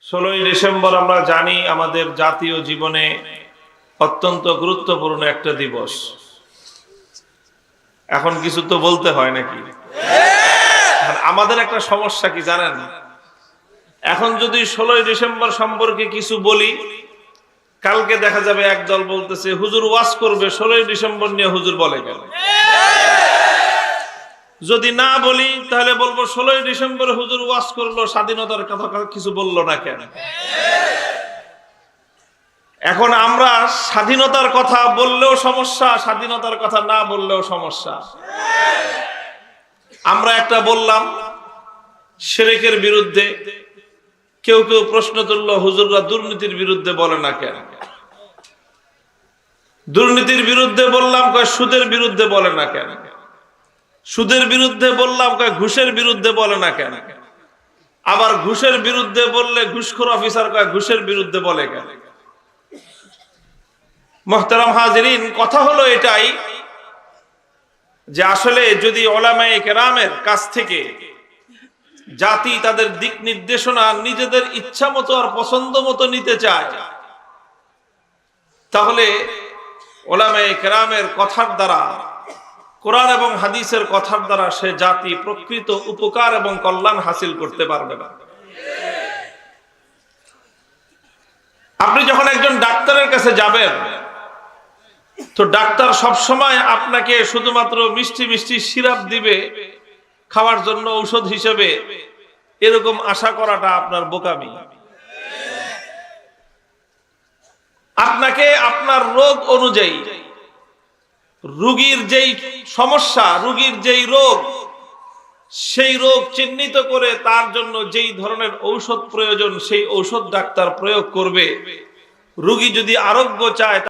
16ই December আমরা জানি আমাদের জাতীয় জীবনে অত্যন্ত গুরুত্বপূর্ণ একটা দিবস। এখন কিছু তো বলতে হয় নাকি? আমাদের একটা সমস্যা কি জানেন? এখন যদি 16ই ডিসেম্বর সম্পর্কে কিছু বলি, কালকে দেখা যাবে একদল বলতেছে হুজুর ওয়াজ করবে 16ই ডিসেম্বর নিয়ে, হুজুর বলে কেন? যদি না বলি তাহলে বলবো 16ই ডিসেম্বর হুজুর ওয়াজ করলো, স্বাধীনতার কথা কিছু বললো না কেন? এখন আমরা স্বাধীনতার কথা বললেও সমস্যা, স্বাধীনতার কথা না বললেও সমস্যা। আমরা একটা বললাম শিরকের বিরুদ্ধে, কেউ কেউ প্রশ্ন তুললো হুজুররা দুর্নীতির বিরুদ্ধে বলে না কেন? দুর্নীতির বিরুদ্ধে বললাম, কয় সুদের বিরুদ্ধে বলে না কেন? সুদের বিরুদ্ধে বললাম, কয় ঘুষের বিরুদ্ধে বলে না কেন? আবার ঘুষের বিরুদ্ধে বললে ঘুষখোর অফিসার কয় ঘুষের বিরুদ্ধে বলে কেন? মুহতারাম হাজিরিন, কথা হলো এটাই যে আসলে যদি উলামায়ে কেরামের কাছ থেকে জাতি তাদের দিক নির্দেশনা নিজেদের ইচ্ছা মতো আর পছন্দ মতো নিতে চায়, তাহলে উলামায়ে কেরামের কথার দ্বারা, কোরআন এবং হাদিসের কথার দ্বারা সে জাতি প্রকৃত উপকার এবং কল্যাণ হাসিল করতে পারবে না। আপনি যখন একজন ডাক্তারের কাছে যাবেন, তো ডাক্তার সব সময় আপনাকে শুধুমাত্র মিষ্টি মিষ্টি সিরাপ দিবে খাওয়ার জন্য ঔষধ হিসেবে, এরকম আশা করাটা আপনার বোকামি। আপনাকে আপনার রোগ অনুযায়ী, রোগীর যেই সমস্যা, রোগীর যেই রোগ, সেই রোগ চিহ্নিত করে তার জন্য যেই ধরনের ঔষধ প্রয়োজন সেই ঔষধ ডাক্তার প্রয়োগ করবে। রোগী যদি আরোগ্য চায়